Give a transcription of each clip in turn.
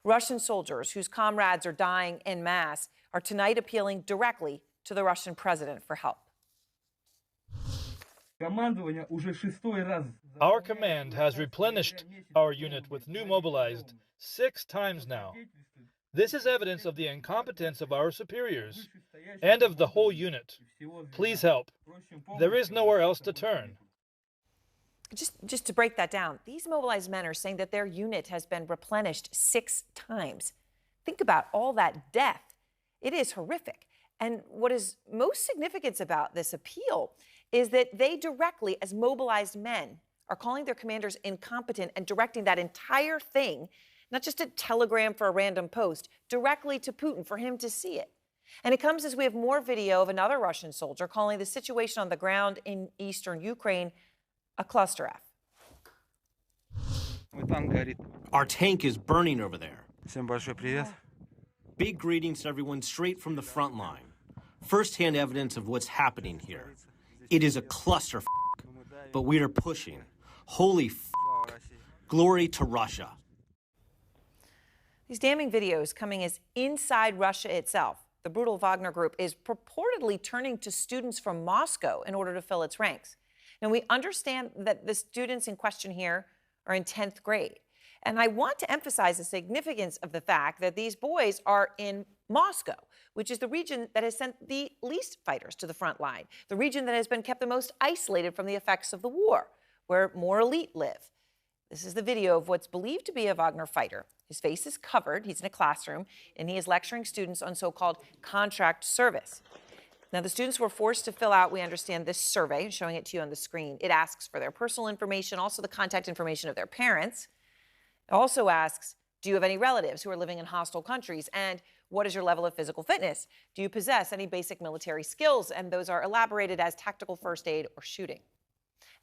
Russian soldiers whose comrades are dying en masse are tonight appealing directly to the Russian president for help. Our command has replenished our unit with new mobilized 6 times now. This is evidence of the incompetence of our superiors and of the whole unit. Please help. There is nowhere else to turn. Just to break that down, these mobilized men are saying that their unit has been replenished 6 times. Think about all that death. It is horrific. And what is most significant about this appeal is that they directly, as mobilized men, are calling their commanders incompetent and directing that entire thing, not just a telegram for a random post, directly to Putin for him to see it. And it comes as we have more video of another Russian soldier calling the situation on the ground in eastern Ukraine a cluster F. Our tank is burning over there. Big greetings to everyone straight from the front line. First-hand evidence of what's happening here. It is a cluster, but we are pushing. Holy glory to Russia. These damning videos coming as inside Russia itself, the brutal Wagner Group is purportedly turning to students from Moscow in order to fill its ranks. Now, we understand that the students in question here are in 10th grade. And I want to emphasize the significance of the fact that these boys are in Moscow, which is the region that has sent the least fighters to the front line, the region that has been kept the most isolated from the effects of the war, where more elite live. This is the video of what's believed to be a Wagner fighter. His face is covered, he's in a classroom, and he is lecturing students on so-called contract service. Now, the students were forced to fill out, we understand, this survey, showing it to you on the screen. It asks for their personal information, also the contact information of their parents. It also asks, do you have any relatives who are living in hostile countries? And what is your level of physical fitness? Do you possess any basic military skills? And those are elaborated as tactical first aid or shooting.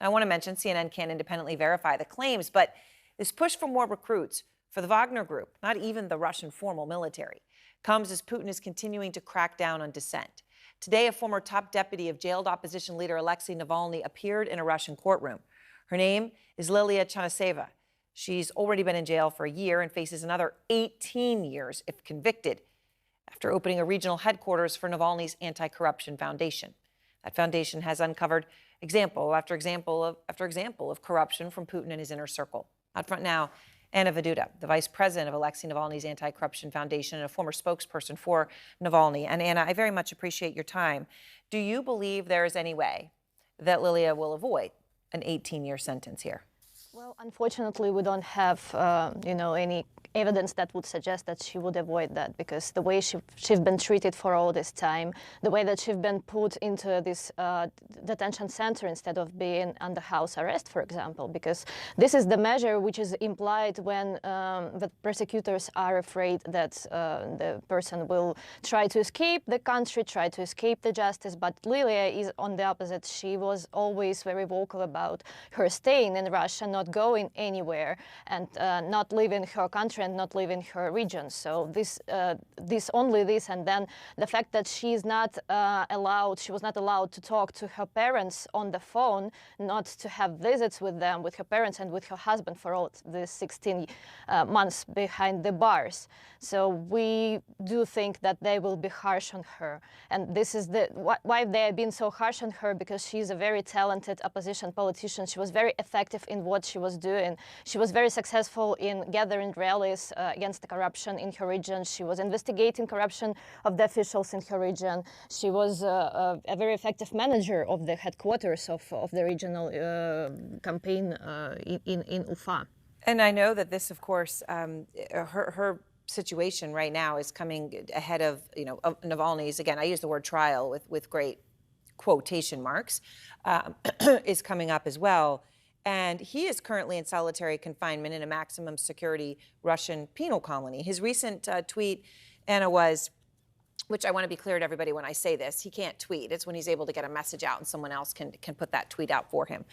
Now, I want to mention CNN can't independently verify the claims, but this push for more recruits for the Wagner Group, not even the Russian formal military, comes as Putin is continuing to crack down on dissent. Today, a former top deputy of jailed opposition leader Alexei Navalny appeared in a Russian courtroom. Her name is Lilia Chanaseva. She's already been in jail for a year and faces another 18 years if convicted after opening a regional headquarters for Navalny's anti-corruption foundation. That foundation has uncovered example after example of corruption from Putin and his inner circle. Out front now, Anna Veduta, the vice president of Alexei Navalny's Anti-Corruption Foundation and a former spokesperson for Navalny. And Anna, I very much appreciate your time. Do you believe there is any way that Lilia will avoid an 18-year sentence here? Well, unfortunately, we don't have, any evidence that would suggest that she would avoid that, because the way she's been treated for all this time, the way that she's been put into this detention center instead of being under house arrest, for example, because this is the measure which is implied when the prosecutors are afraid that the person will try to escape the country, try to escape the justice. But Lilia is on the opposite. She was always very vocal about her staying in Russia, not going anywhere, and not leaving her country and not leaving her region. So this, and then the fact that she was not allowed to talk to her parents on the phone, not to have visits with them, with her parents and with her husband for all the 16 months behind the bars. So we do think that they will be harsh on her, and this is why they have been so harsh on her, because she's a very talented opposition politician. She was very effective in what she was doing. She was very successful in gathering rallies against the corruption in her region. She was investigating corruption of the officials in her region. She was a very effective manager of the headquarters of the regional campaign in Ufa. And I know that this, of course, her situation right now is coming ahead of, of Navalny's, again, I use the word trial with great quotation marks, is coming up as well. And he is currently in solitary confinement in a maximum security Russian penal colony. His recent tweet, Anna, was, which I want to be clear to everybody when I say this, he can't tweet. It's when he's able to get a message out and someone else can put that tweet out for him.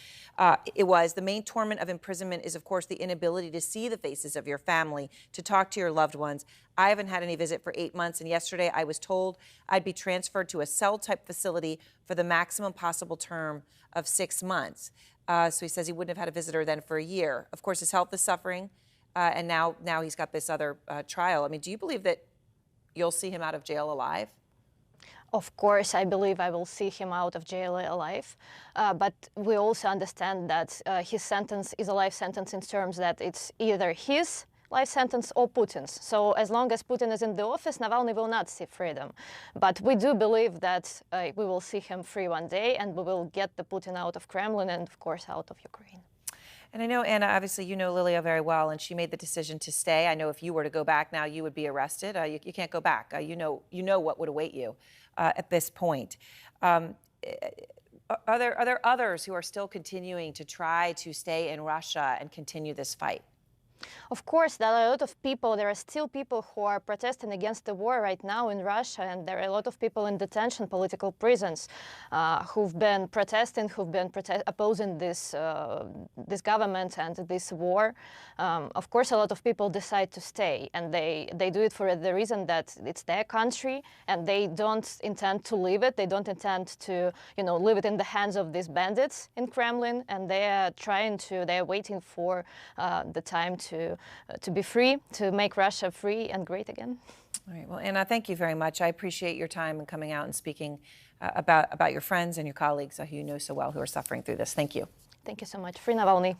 It was, the main torment of imprisonment is, of course, the inability to see the faces of your family, to talk to your loved ones. I haven't had any visit for 8 months, and yesterday I was told I'd be transferred to a cell-type facility for the maximum possible term of 6 months. So he says he wouldn't have had a visitor then for a year. Of course, his health is suffering. and now he's got this other trial. I mean, do you believe that you'll see him out of jail alive? Of course, I believe I will see him out of jail alive, but we also understand that his sentence is a life sentence in terms that it's either his life sentence or Putin's. So as long as Putin is in the office, Navalny will not see freedom. But we do believe that we will see him free one day, and we will get the Putin out of Kremlin and, of course, out of Ukraine. And I know, Anna, obviously you know Lilia very well, and she made the decision to stay. I know if you were to go back now, you would be arrested. You can't go back. You know what would await you at this point. Are there others who are still continuing to try to stay in Russia and continue this fight? Of course, there are a lot of people, there are still people who are protesting against the war right now in Russia, and there are a lot of people in detention, political prisons, who've been protesting, opposing this government and this war. Of course, a lot of people decide to stay, and they do it for the reason that it's their country, and they don't intend to leave it. They don't intend to, leave it in the hands of these bandits in Kremlin, and they're waiting for the time to be free, to make Russia free and great again. All right. Well, Anna, thank you very much. I appreciate your time and coming out and speaking about your friends and your colleagues who you know so well who are suffering through this. Thank you. Thank you so much. Free Navalny.